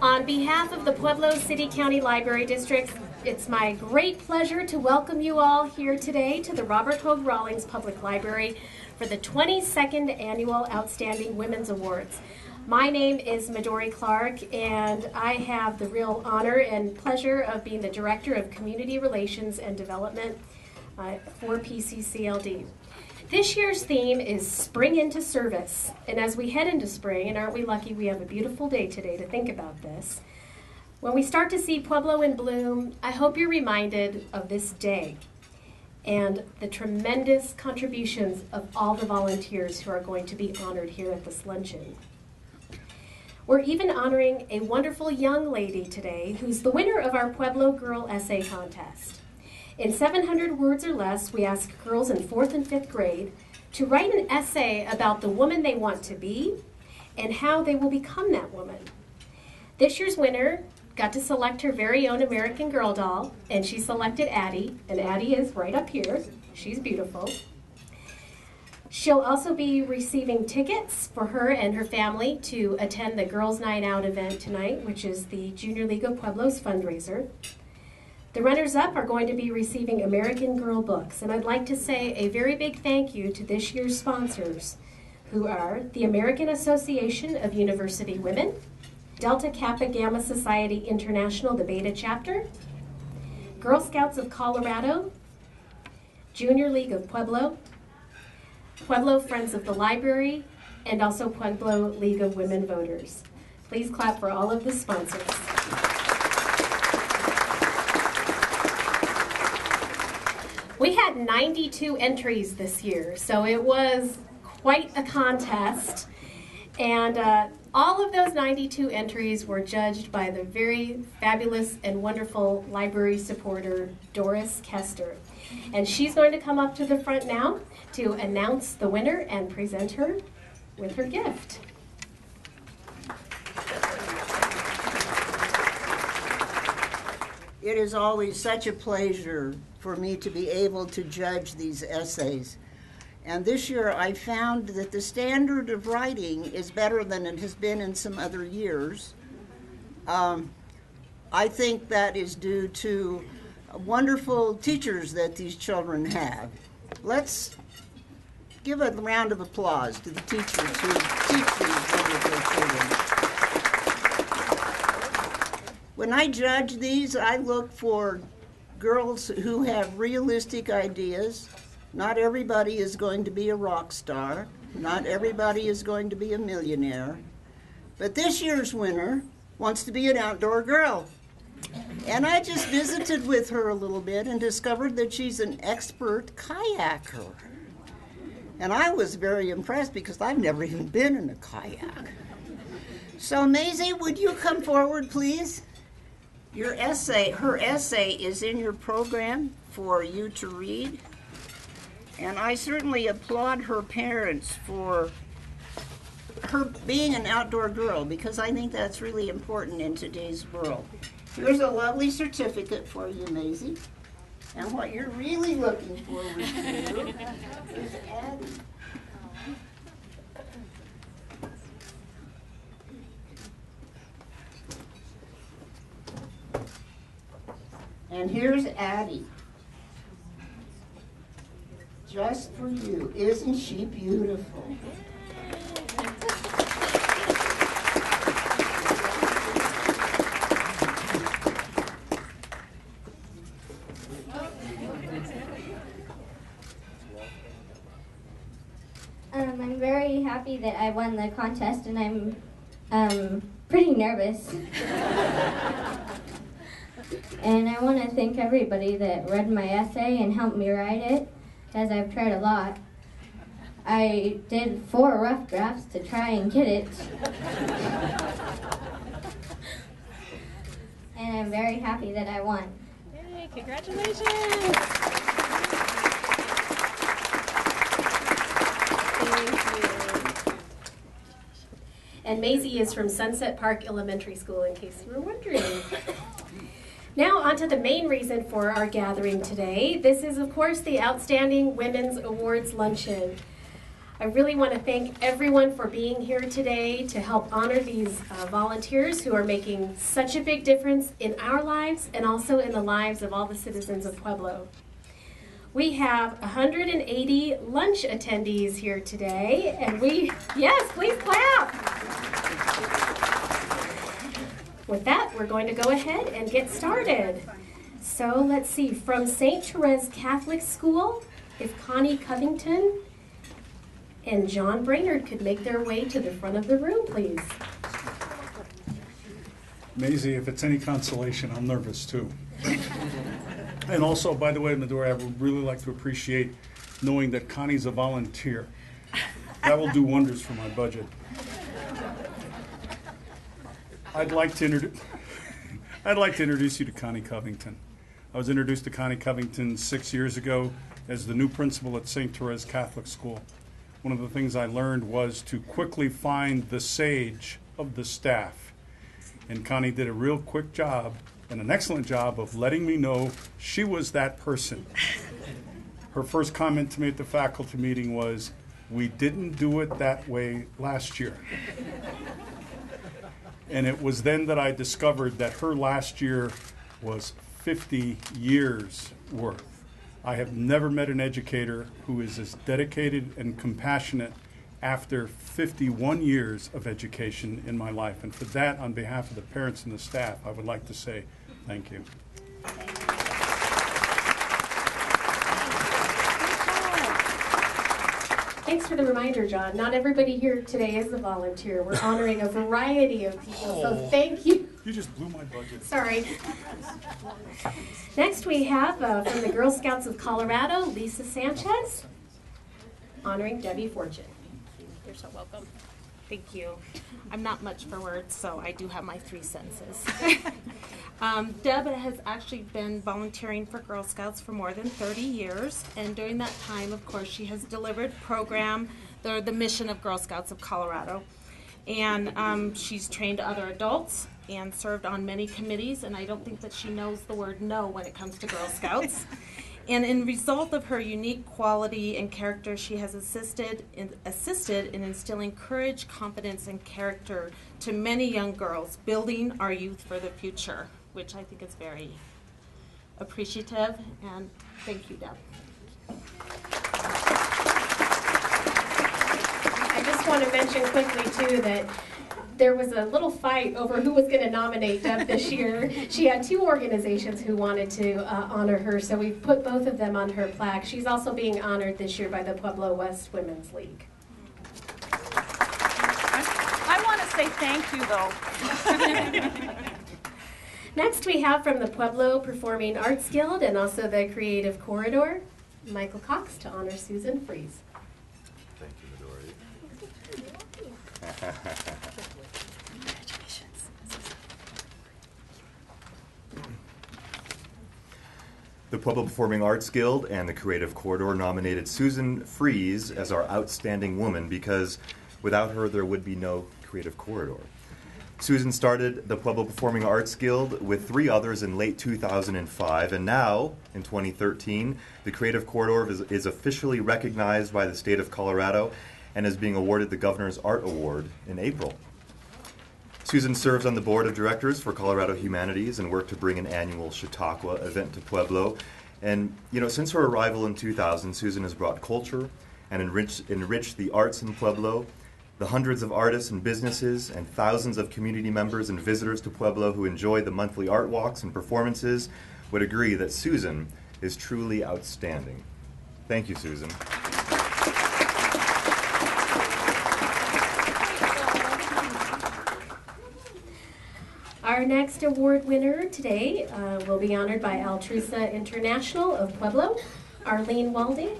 On behalf of the Pueblo City County Library District, it's my great pleasure to welcome you all here today to the Robert Hoag Rawlings Public Library for the 22nd Annual Outstanding Women's Awards. My name is Midori Clark, and I have the real honor and pleasure of being the Director of Community Relations and Development for PCCLD. This year's theme is Spring into Service, and as we head into spring, and aren't we lucky we have a beautiful day today to think about this, when we start to see Pueblo in bloom, I hope you're reminded of this day and the tremendous contributions of all the volunteers who are going to be honored here at this luncheon. We're even honoring a wonderful young lady today who's the winner of our Pueblo Girl Essay Contest. In 700 words or less, we ask girls in 4th and 5th grade to write an essay about the woman they want to be and how they will become that woman. This year's winner got to select her very own American Girl doll, and she selected Addie, and Addie is right up here. She's beautiful. She'll also be receiving tickets for her and her family to attend the Girls Night Out event tonight, which is the Junior League of Pueblo's fundraiser. The runners-up are going to be receiving American Girl books, and I'd like to say a very big thank you to this year's sponsors, who are the American Association of University Women, Delta Kappa Gamma Society International, the Beta Chapter, Girl Scouts of Colorado, Junior League of Pueblo, Pueblo Friends of the Library, and also Pueblo League of Women Voters. Please clap for all of the sponsors. We had 92 entries this year, so it was quite a contest. And all of those 92 entries were judged by the very fabulous and wonderful library supporter, Doris Kester. And she's going to come up to the front now to announce the winner and present her with her gift. It is always such a pleasure for me to be able to judge these essays. And this year I found that the standard of writing is better than it has been in some other years. I think that is due to wonderful teachers that these children have. Let's give a round of applause to the teachers who teach these wonderful children. When I judge these, I look for girls who have realistic ideas. Not everybody is going to be a rock star. Not everybody is going to be a millionaire. But this year's winner wants to be an outdoor girl. And I just visited with her a little bit and discovered that she's an expert kayaker. And I was very impressed because I've never even been in a kayak. So Maisie, would you come forward, please? Your essay, her essay is in your program for you to read. And I certainly applaud her parents for her being an outdoor girl, because I think that's really important in today's world. Here's a lovely certificate for you, Maisie. And what you're really looking forward to is Addie. And here's Addie. Just for you. Isn't she beautiful? I'm very happy that I won the contest, and I'm pretty nervous. And I want to thank everybody that read my essay and helped me write it, as I've tried a lot. I did 4 rough drafts to try and get it. And I'm very happy that I won. Yay, congratulations! Thank you. And Maisie is from Sunset Park Elementary School, in case you were wondering. Now on to the main reason for our gathering today. This is, of course, the Outstanding Women's Awards Luncheon. I really want to thank everyone for being here today to help honor these volunteers who are making such a big difference in our lives and also in the lives of all the citizens of Pueblo. We have 180 lunch attendees here today, and yes, please clap. With that, we're going to go ahead and get started. So let's see, from St. Therese Catholic School, if Connie Covington and John Brainerd could make their way to the front of the room, please. Maisie, if it's any consolation, I'm nervous too. And also, by the way, Medora, I would really like to appreciate knowing that Connie's a volunteer. That will do wonders for my budget. I'd like to introduce you to Connie Covington. I was introduced to Connie Covington 6 years ago as the new principal at St. Therese Catholic School. One of the things I learned was to quickly find the sage of the staff. And Connie did a real quick job and an excellent job of letting me know she was that person. Her first comment to me at the faculty meeting was, "We didn't do it that way last year." And it was then that I discovered that her last year was 50 years worth. I have never met an educator who is as dedicated and compassionate after 51 years of education in my life. And for that, on behalf of the parents and the staff, I would like to say thank you. Thanks for the reminder, John. Not everybody here today is a volunteer. We're honoring a variety of people, so thank you. You just blew my budget. Sorry. Next we have from the Girl Scouts of Colorado, Lisa Sanchez, honoring Debbie Fortune. You're so welcome. Thank you. I'm not much for words, so I do have my 3 senses. Deb has actually been volunteering for Girl Scouts for more than 30 years, and during that time, of course, she has delivered the mission of Girl Scouts of Colorado. And she's trained other adults and served on many committees, and I don't think that she knows the word no when it comes to Girl Scouts. And in result of her unique quality and character, she has assisted in instilling courage, confidence, and character to many young girls, building our youth for the future, which I think is very appreciative, and thank you, Deb. I just want to mention quickly, too, that there was a little fight over who was going to nominate Deb this year. She had 2 organizations who wanted to honor her, so we put both of them on her plaque. She's also being honored this year by the Pueblo West Women's League. I want to say thank you, though. Next we have from the Pueblo Performing Arts Guild and also the Creative Corridor, Michael Cox to honor Susan Fries. Thank you, Midori. The Pueblo Performing Arts Guild and the Creative Corridor nominated Susan Fries as our outstanding woman because without her there would be no Creative Corridor. Susan started the Pueblo Performing Arts Guild with 3 others in late 2005, and now, in 2013, the Creative Corridor is officially recognized by the state of Colorado and is being awarded the Governor's Art Award in April. Susan serves on the board of directors for Colorado Humanities and worked to bring an annual Chautauqua event to Pueblo. And, since her arrival in 2000, Susan has brought culture and enriched the arts in Pueblo. The hundreds of artists and businesses and thousands of community members and visitors to Pueblo who enjoy the monthly art walks and performances would agree that Susan is truly outstanding. Thank you, Susan. Our next award winner today will be honored by Altrusa International of Pueblo. Arlene Walden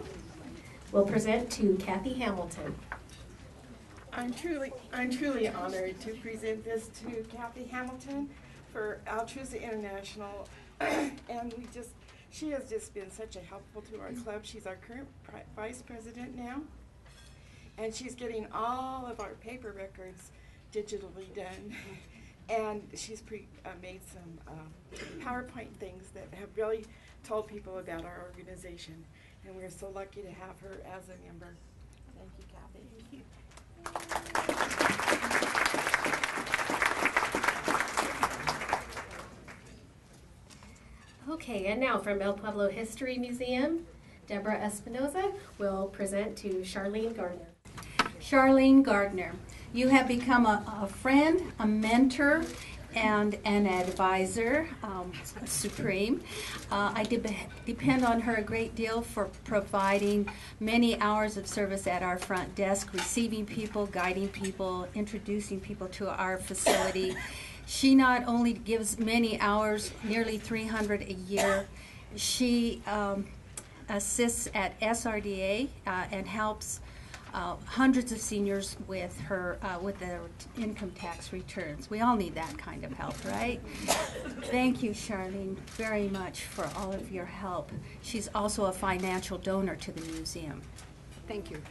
will present to Kathy Hamilton. I'm truly honored to present this to Kathy Hamilton for Altrusa International, and she has just been such a helpful to our club. She's our current vice president now, and she's getting all of our paper records digitally done, and she's made some PowerPoint things that have really told people about our organization, and we're so lucky to have her as a member. Thank you, Kathy. Okay, and now from El Pueblo History Museum, Deborah Espinoza will present to Charlene Gardner. Charlene Gardner, you have become a friend, a mentor, and an advisor, supreme. I depend on her a great deal for providing many hours of service at our front desk, receiving people, guiding people, introducing people to our facility. She not only gives many hours, nearly 300 a year, she assists at SRDA and helps hundreds of seniors with their income tax returns. We all need that kind of help, right? Thank you, Charlene, very much for all of your help. She's also a financial donor to the museum. Thank you.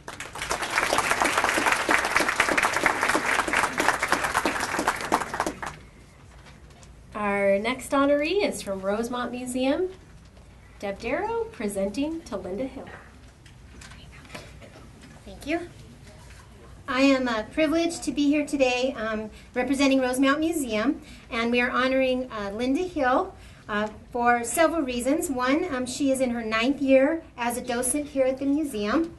Our next honoree is from Rosemont Museum, Deb Darrow, presenting to Linda Hill. Thank you. I am privileged to be here today representing Rosemount Museum, and we are honoring Linda Hill for several reasons. One, she is in her 9th year as a docent here at the museum.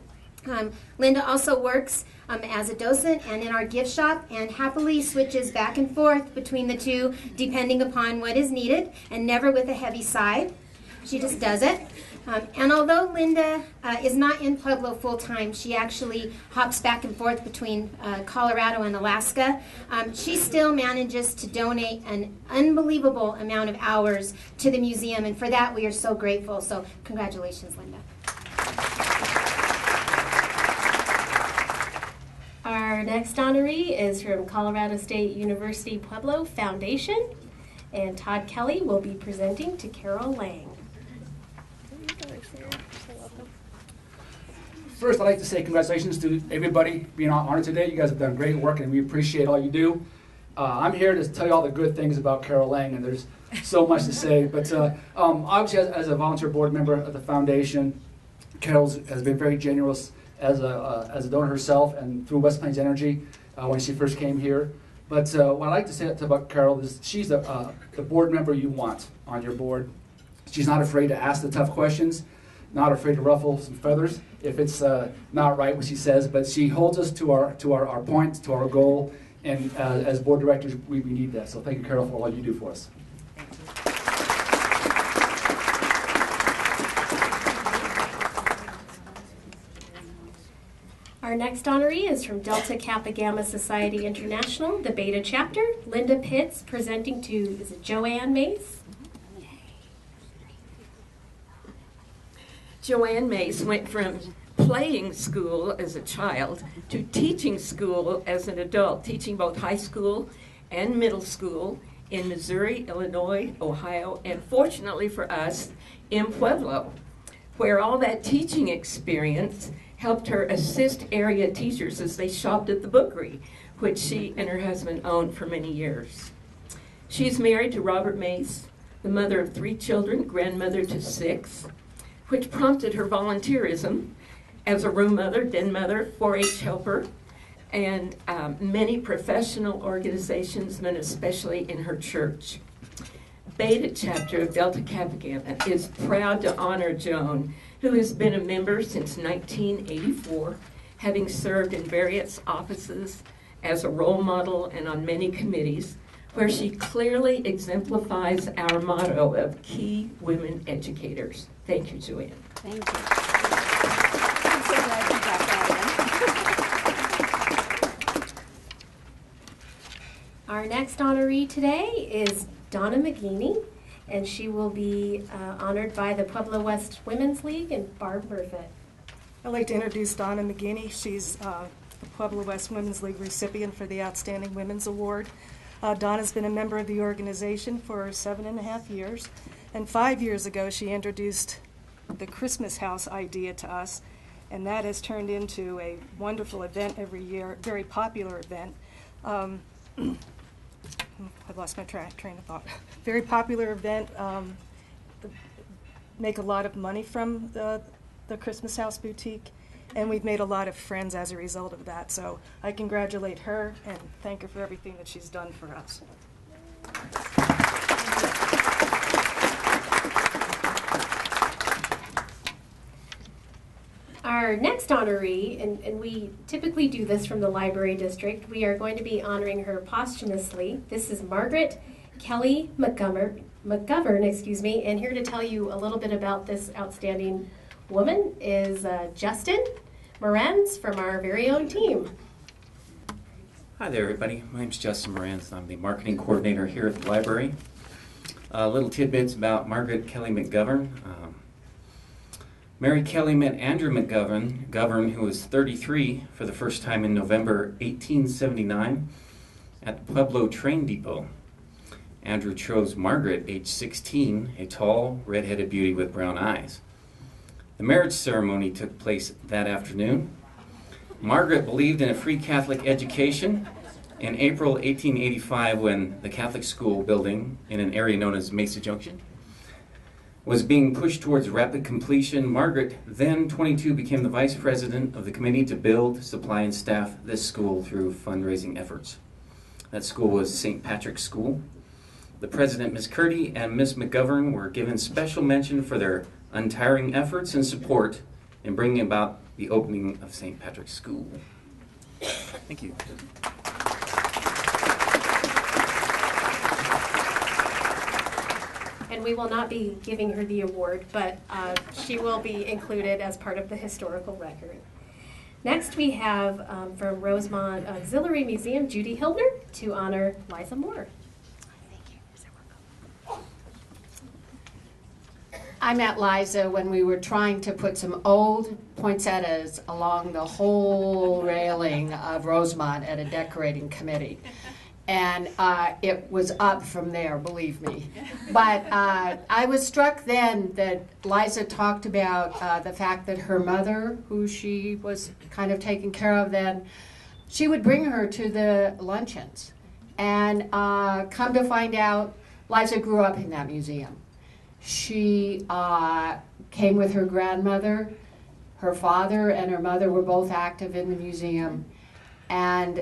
Linda also works as a docent and in our gift shop, and happily switches back and forth between the two depending upon what is needed, and never with a heavy side. She just does it. And although Linda is not in Pueblo full-time, she actually hops back and forth between Colorado and Alaska, she still manages to donate an unbelievable amount of hours to the museum, and for that we are so grateful. So congratulations, Linda. Our next honoree is from Colorado State University Pueblo Foundation, and Todd Kelly will be presenting to Carol Lang. First, I'd like to say congratulations to everybody being honored today. You guys have done great work, and we appreciate all you do. I'm here to tell you all the good things about Carol Lang, and there's so much to say. But obviously, as a volunteer board member of the foundation, Carol has been very generous as a donor herself and through West Plains Energy when she first came here. But what I'd like to say about Carol is she's the board member you want on your board. She's not afraid to ask the tough questions, not afraid to ruffle some feathers if it's not right what she says, but she holds us to our point, to our goal, and as board directors, we need that. So thank you, Carol, for all you do for us. Our next honoree is from Delta Kappa Gamma Society International, the Beta Chapter, Linda Pitts, presenting to, is it Joanne Mates? Joanne Mates went from playing school as a child to teaching school as an adult, teaching both high school and middle school in Missouri, Illinois, Ohio, and fortunately for us, in Pueblo, where all that teaching experience helped her assist area teachers as they shopped at the bookery, which she and her husband owned for many years. She's married to Robert Mates, the mother of 3 children, grandmother to 6, which prompted her volunteerism as a room mother, den mother, 4-H helper, and many professional organizations, and especially in her church. Beta Chapter of Delta Kappa Gamma is proud to honor Joan, who has been a member since 1984, having served in various offices as a role model and on many committees, where she clearly exemplifies our motto of key women educators. Thank you, Joanne. Thank you. I'm so glad you got that in. Our next honoree today is Donna McKinney, and she will be honored by the Pueblo West Women's League and Barb Murfitt. I'd like to introduce Donna McKinney. She's the Pueblo West Women's League recipient for the Outstanding Women's Award. Donna's been a member of the organization for 7.5 years, and 5 years ago she introduced the Christmas house idea to us, and that has turned into a wonderful event every year, very popular event. I've lost my train of thought. Very popular event. Make a lot of money from the Christmas House Boutique, and we've made a lot of friends as a result of that. So I congratulate her and thank her for everything that she's done for us. Our next honoree, and we typically do this from the library district, we are going to be honoring her posthumously. This is Margaret Kelly McGovern, and here to tell you a little bit about this outstanding woman is Justin Moranz from our very own team. Hi there, everybody. My name's Justin Moranz. I'm the marketing coordinator here at the library. Little tidbits about Margaret Kelly McGovern. Mary Kelly met Andrew McGovern, who was 33 for the first time in November 1879 at the Pueblo train depot. Andrew chose Margaret, age 16, a tall, red-headed beauty with brown eyes. The marriage ceremony took place that afternoon. Margaret believed in a free Catholic education. In April 1885, when the Catholic school building in an area known as Mesa Junction was being pushed towards rapid completion, Margaret, then 22, became the vice president of the committee to build, supply, and staff this school through fundraising efforts. That school was St. Patrick's School. The president, Miss Curdy, and Miss McGovern were given special mention for their untiring efforts and support in bringing about the opening of St. Patrick's School. Thank you. And we will not be giving her the award, but she will be included as part of the historical record. Next we have from Rosemont Auxiliary Museum, Judy Hildur, to honor Liza Moore. I met Liza when we were trying to put some old poinsettias along the whole railing of Rosemont at a decorating committee. And it was up from there, believe me. But I was struck then that Liza talked about the fact that her mother, who she was kind of taking care of then, she would bring her to the luncheons. And come to find out, Liza grew up in that museum. She came with her grandmother. Her father and her mother were both active in the museum. And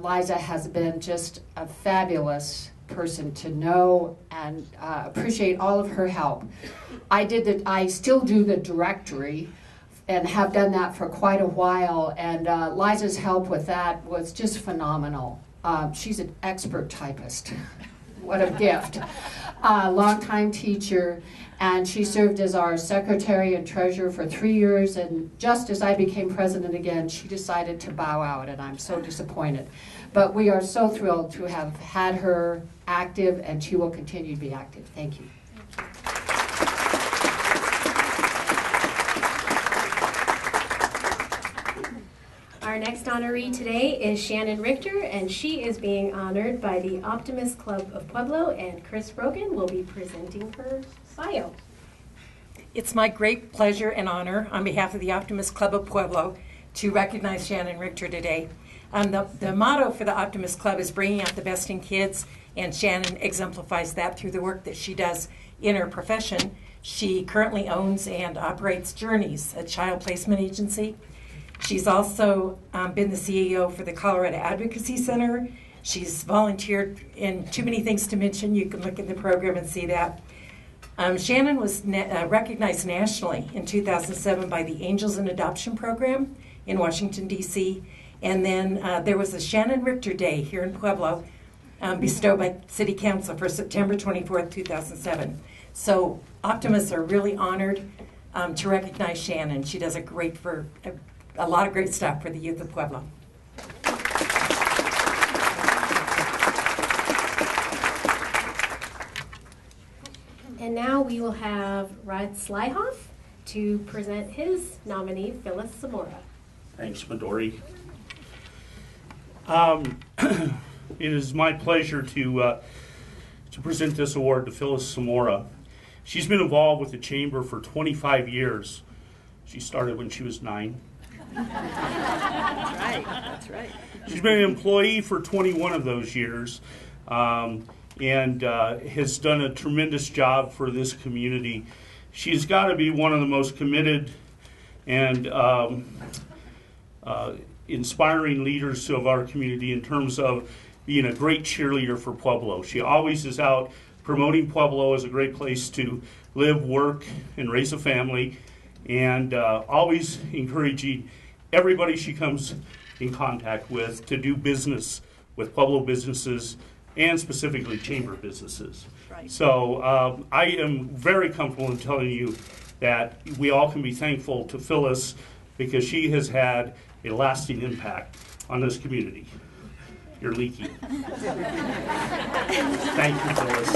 Liza has been just a fabulous person to know and appreciate all of her help. I still do the directory and have done that for quite a while, and Liza's help with that was just phenomenal. She's an expert typist. What a gift. Longtime teacher, and she served as our secretary and treasurer for 3 years, and just as I became president again, she decided to bow out, and I'm so disappointed. But we are so thrilled to have had her active, and she will continue to be active. Thank you. Our next honoree today is Shannon Richter, and she is being honored by the Optimist Club of Pueblo, and Chris Rogan will be presenting her bio. It's my great pleasure and honor on behalf of the Optimist Club of Pueblo to recognize Shannon Richter today. The motto for the Optimist Club is bringing out the best in kids, and Shannon exemplifies that through the work that she does in her profession. She currently owns and operates Journeys, a child placement agency. She's also been the CEO for the Colorado Advocacy Center. She's volunteered in too many things to mention. You can look in the program and see that. Shannon was recognized nationally in 2007 by the Angels in Adoption Program in Washington, D.C. And then there was a Shannon Richter Day here in Pueblo bestowed by City Council for September 24th, 2007. So optimists are really honored to recognize Shannon. She does a lot of great stuff for the youth of Pueblo. And now we will have Rod Slyhoff to present his nominee, Phyllis Armaura. Thanks, Midori. It is my pleasure to present this award to Phyllis Armaura. She's been involved with the Chamber for 25 years. She started when she was 9. That's right. That's right. She's been an employee for 21 of those years, and has done a tremendous job for this community. She's got to be one of the most committed and inspiring leaders of our community in terms of being a great cheerleader for Pueblo. She always is out promoting Pueblo as a great place to live, work, and raise a family, and always encouraging everybody she comes in contact with to do business with Pueblo businesses and specifically chamber businesses. Right. So I am very comfortable in telling you that we all can be thankful to Phyllis because she has had a lasting impact on this community. You're leaky. Thank you, Phyllis.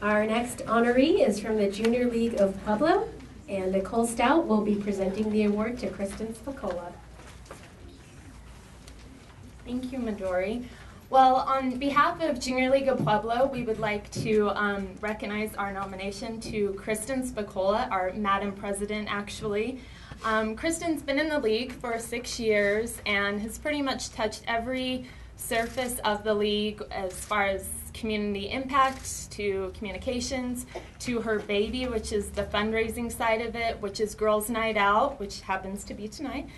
Our next honoree is from the Junior League of Pueblo, and Nicole Stout will be presenting the award to Kristin Buccola. Thank you, Midori. Well, on behalf of Junior League of Pueblo, we would like to recognize our nomination to Kristin Buccola, our Madam President, actually. Kristin's been in the league for 6 years and has pretty much touched every surface of the league as far as community impact, to communications, to her baby, which is the fundraising side of it, which is Girls' Night Out, which happens to be tonight.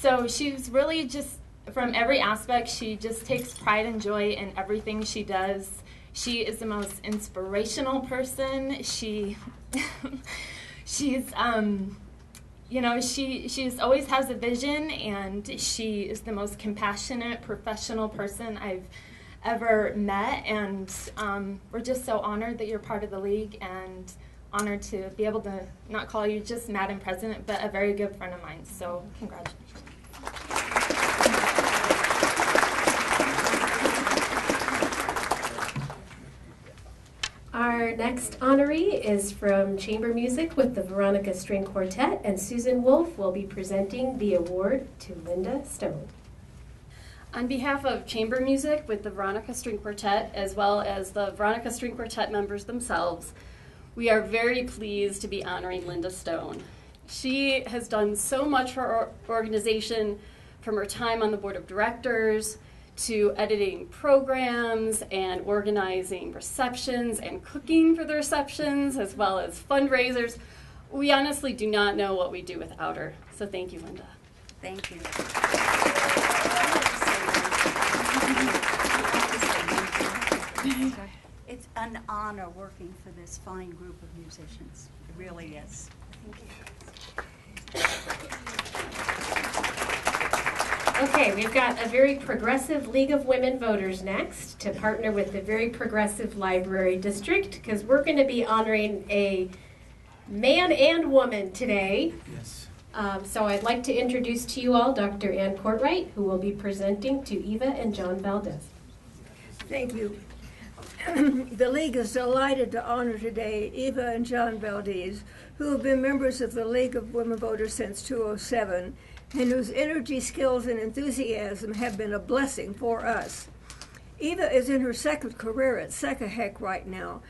So she's really just, from every aspect, she just takes pride and joy in everything she does. She is the most inspirational person. She's always has a vision, and she is the most compassionate, professional person I've ever met, and we're just so honored that you're part of the league, and honored to be able to not call you just Madam President, but a very good friend of mine, so congratulations. Our next honoree is from Chamber Music with the Veronica String Quartet, and Susan Wolf will be presenting the award to Linda Stone. On behalf of Chamber Music with the Veronica String Quartet, as well as the Veronica String Quartet members themselves, we are very pleased to be honoring Linda Stone. She has done so much for our organization, from her time on the board of directors to editing programs and organizing receptions and cooking for the receptions, as well as fundraisers. We honestly do not know what we do without her. So thank you, Linda. Thank you. It's an honor working for this fine group of musicians. It really is. Thank you. Okay, we've got a very progressive League of Women Voters next to partner with the very progressive Library District, because we're going to be honoring a man and woman today. Yes. So I'd like to introduce to you all Dr. Ann Courtwright, who will be presenting to Eva and John Valdez. Thank you. The League is delighted to honor today Eva and John Valdez, who have been members of the League of Women Voters since 2007, and whose energy, skills, and enthusiasm have been a blessing for us. Eva is in her second career at Secahek right now,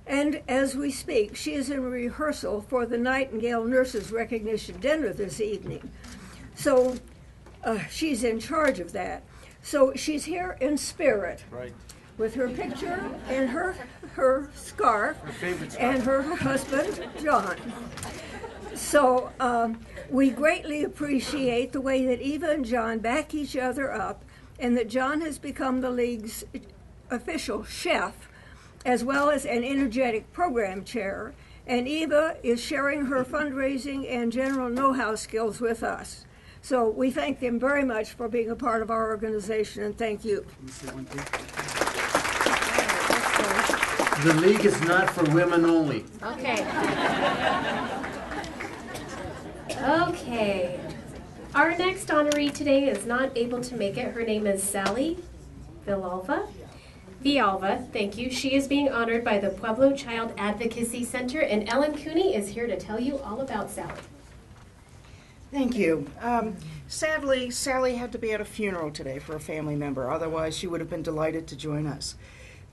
and as we speak, she is in rehearsal for the Nightingale Nurses Recognition Dinner this evening. So she's in charge of that. So she's here in spirit. Right. With her picture and her scarf, and her husband, John. So we greatly appreciate the way that Eva and John back each other up, and that John has become the League's official chef, as well as an energetic program chair, and Eva is sharing her fundraising and general know-how skills with us. So we thank them very much for being a part of our organization, and thank you. The League is not for women only. Okay. Okay. Our next honoree today is not able to make it. Her name is Sally Villalva. Thank you. She is being honored by the Pueblo Child Advocacy Center, and Ellen Cooney is here to tell you all about Sally. Thank you. Sadly, Sally had to be at a funeral today for a family member. Otherwise, she would have been delighted to join us.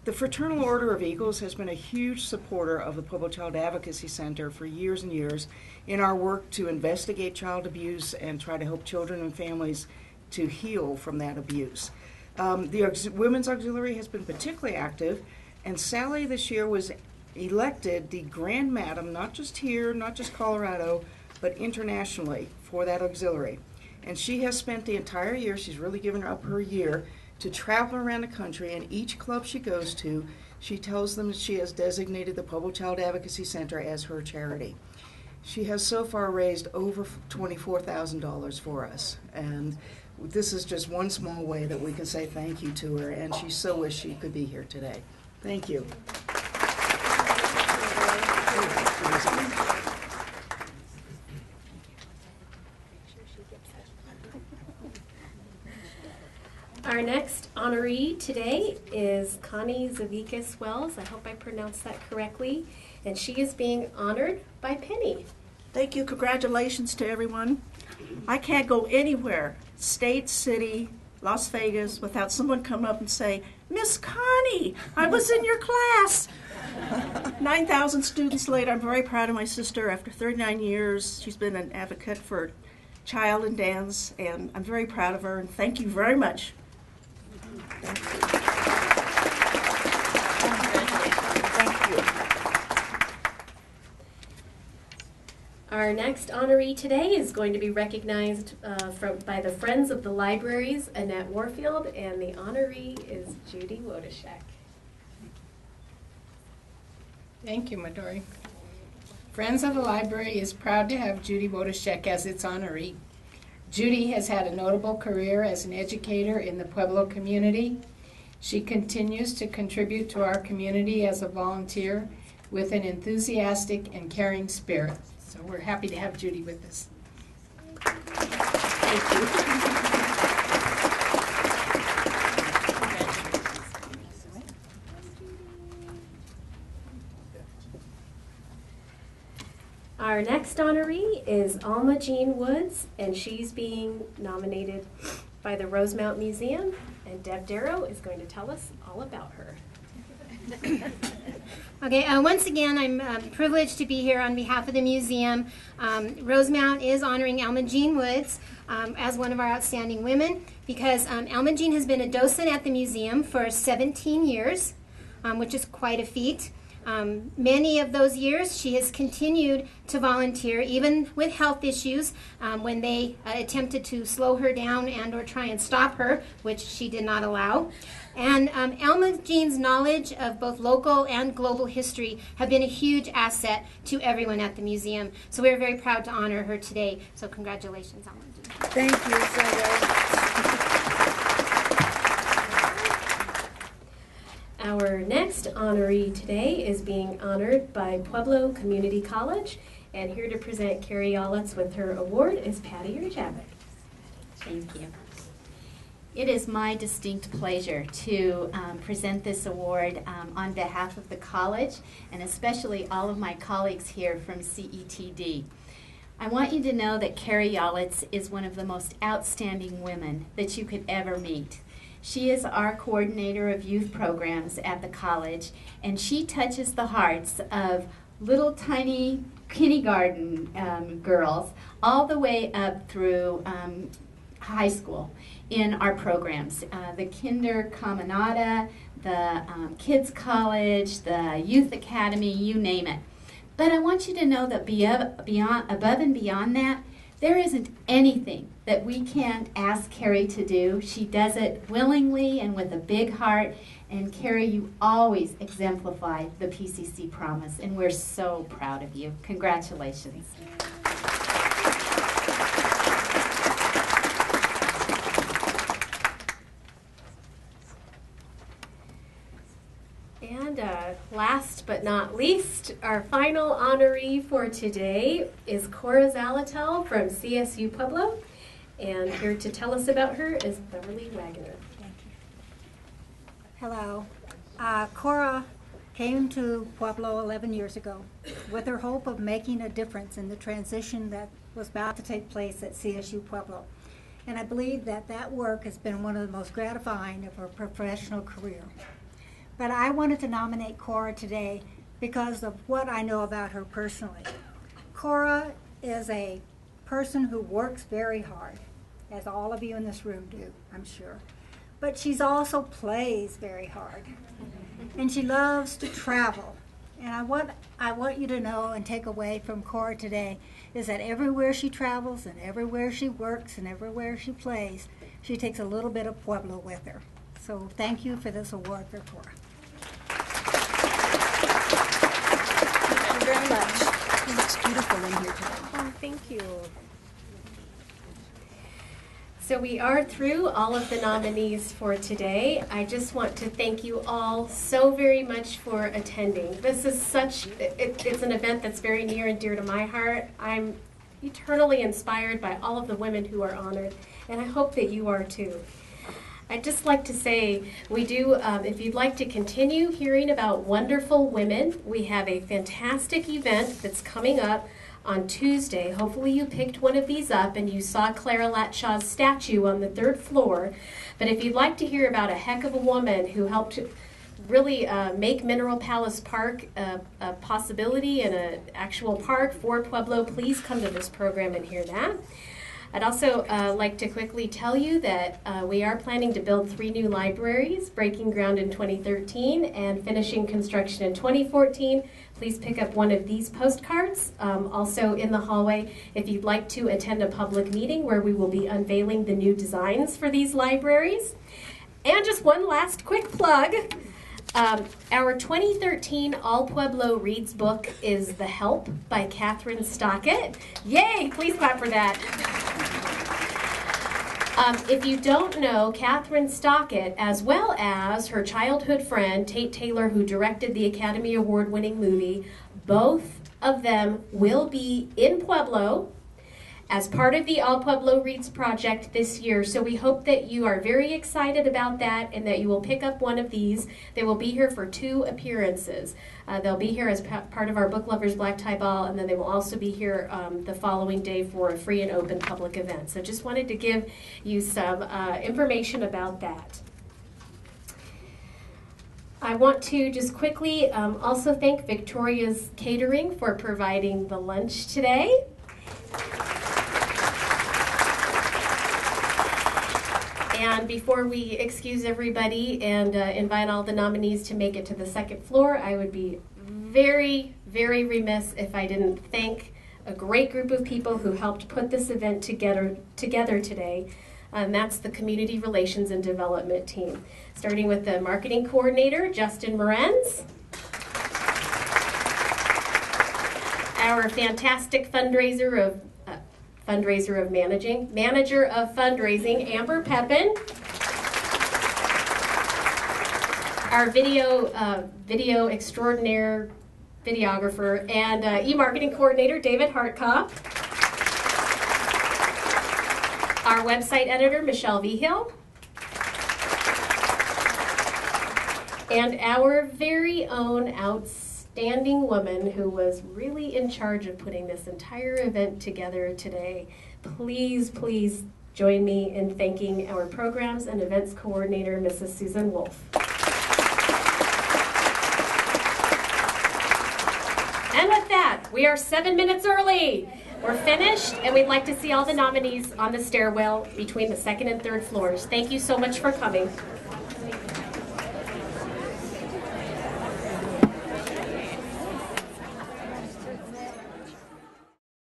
The Fraternal Order of Eagles has been a huge supporter of the Pueblo Child Advocacy Center for years and years in our work to investigate child abuse and try to help children and families to heal from that abuse. The Women's Auxiliary has been particularly active, And Sally this year was elected the Grand Madam, not just here, not just Colorado, but internationally for that auxiliary. And she has spent the entire year, she's really given up her year, to travel around the country, and each club she goes to, she tells them that she has designated the Pueblo Child Advocacy Center as her charity. She has so far raised over $24,000 for us, and this is just one small way that we can say thank you to her, and she so wished she could be here today. Thank you. Our next honoree today is Connie Covington. I hope I pronounced that correctly. And she is being honored by Penny. Thank you. Congratulations to everyone. I can't go anywhere, state, city, Las Vegas, without someone coming up and say, Miss Connie, I was in your class. 9,000 students later, I'm very proud of my sister. After 39 years, she's been an advocate for child and dance, and I'm very proud of her, and thank you very much. Thank you. Our next honoree today is going to be recognized by the Friends of the Libraries, Annette Warfield, and the honoree is Judy Botez. Thank you, Midori. Friends of the Library is proud to have Judy Botez as its honoree. Judy has had a notable career as an educator in the Pueblo community. She continues to contribute to our community as a volunteer with an enthusiastic and caring spirit. So we're happy to have Judy with us. Thank you. Our next honoree is Alma Jean Woods, and she's being nominated by the Rosemount Museum, and Deb Darrow is going to tell us all about her. Okay, once again, I'm privileged to be here on behalf of the museum. Rosemount is honoring Alma Jean Woods as one of our outstanding women because Alma Jean has been a docent at the museum for 17 years, which is quite a feat. Many of those years she has continued to volunteer, even with health issues, when they attempted to slow her down and or try and stop her, which she did not allow. And Alma Jean's knowledge of both local and global history have been a huge asset to everyone at the museum. So we're very proud to honor her today. So congratulations, Alma Jean. Thank you so much. Our next honoree today is being honored by Pueblo Community College, and here to present Carrie Olitz with her award is Patty Urjavik. Thank you. It is my distinct pleasure to present this award on behalf of the college and especially all of my colleagues here from CETD. I want you to know that Carrie Olitz is one of the most outstanding women that you could ever meet. She is our coordinator of youth programs at the college, and she touches the hearts of little tiny kindergarten girls all the way up through high school in our programs. The Kinder Caminata, the Kids College, the Youth Academy, you name it. But I want you to know that above and beyond that, there isn't anything that we can't ask Carrie to do. She does it willingly and with a big heart. And Carrie, you always exemplify the PCC promise, and we're so proud of you. Congratulations. And last but not least, our final honoree for today is Korra Little from CSU Pueblo. And here to tell us about her is Beverly Wagner. Hello. Korra came to Pueblo 11 years ago with her hope of making a difference in the transition that was about to take place at CSU Pueblo. And I believe that that work has been one of the most gratifying of her professional career. But I wanted to nominate Korra today because of what I know about her personally. Korra is a person who works very hard, as all of you in this room do, I'm sure. But she's also plays very hard. and she loves to travel. And I want you to know and take away from Korra today is that everywhere she travels and everywhere she works and everywhere she plays, she takes a little bit of Pueblo with her. So thank you for this award for Korra. Thank you very much. It looks beautiful in here today. Oh, thank you. So we are through all of the nominees for today. I just want to thank you all so very much for attending. This is it's an event that's very near and dear to my heart. I'm eternally inspired by all of the women who are honored, and I hope that you are too. I'd just like to say, we do, if you'd like to continue hearing about wonderful women, we have a fantastic event that's coming up on Tuesday. Hopefully you picked one of these up and you saw Clara Latshaw's statue on the 3rd floor. But if you'd like to hear about a heck of a woman who helped really make Mineral Palace Park a possibility and an actual park for Pueblo, please come to this program and hear that. I'd also like to quickly tell you that we are planning to build 3 new libraries, breaking ground in 2013 and finishing construction in 2014. Please pick up one of these postcards. Also in the hallway, if you'd like to attend a public meeting where we will be unveiling the new designs for these libraries. And just one last quick plug. Our 2013 All Pueblo Reads book is The Help by Catherine Stockett. Yay! Please clap for that. If you don't know, Catherine Stockett, as well as her childhood friend, Tate Taylor, who directed the Academy Award-winning movie, both of them will be in Pueblo as part of the All Pueblo Reads project this year. So we hope that you are very excited about that and that you will pick up one of these. They will be here for 2 appearances. They'll be here as part of our Book Lovers Black Tie Ball, and then they will also be here the following day for a free and open public event. So just wanted to give you some information about that. I want to just quickly also thank Victoria's Catering for providing the lunch today. And before we excuse everybody and invite all the nominees to make it to the 2nd floor, I would be very, very remiss if I didn't thank a great group of people who helped put this event together today. And that's the Community Relations and Development team, starting with the Marketing Coordinator, Justin Morenz. Our fantastic manager of fundraising, Amber Pepin. Our video extraordinaire videographer and e-marketing coordinator, David Hartkopf. Our website editor, Michelle Vigil. And our very own outstanding woman who was really in charge of putting this entire event together today. Please, please join me in thanking our programs and events coordinator, Mrs. Susan Wolf. And with that, we are 7 minutes early. We're finished, and we'd like to see all the nominees on the stairwell between the 2nd and 3rd floors. Thank you so much for coming.